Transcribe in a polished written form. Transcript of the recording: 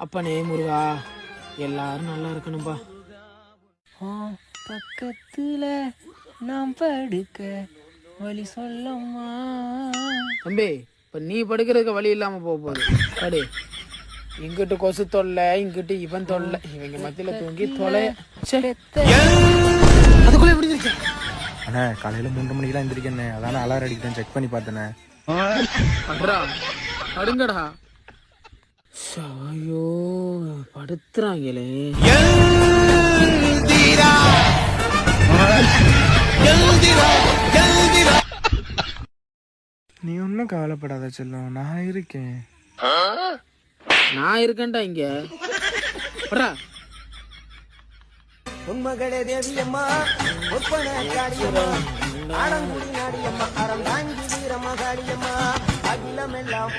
அப்பனே முருகா, எல்லாரும் நல்லா இருக்கணும்பா. பக்கத்துல நாம் படுக்க வழி சொல்லம்மா. தம்பி, இப்ப நீ படுக்கிறதுக்கு வழி இல்லாம போகுது. படு. இங்கிட்டு கொசு தொல்லை, இங்கிட்டு இவன் தொல்லை, இவங்க மத்தியில தூங்கி தொலை. அதுக்குள்ள எப்படி இருக்கு அண்ணா? காலையில 3 மணிக்கெல்லாம் எந்திரிக்கண்ணே, அதான அலாரம் அடிக்கிட்டேன், செக் பண்ணி பார்த்தேண்ணே. அடுங்கடா. ஐயோ, படுத்துறாங்களே. நீ ஒன்னும் கவலைப்படாத செல்லம், நான் இருக்கேன். நான் இருக்கேன்டா இங்க. உண்மகளே தேவியம்மா, ஒப்பன காளியம்மா, ஆடங்குடி நாடியம்மா, அறம் தாங்கி வீரம்மா காளியம்மா, அகிலமெல்லாம்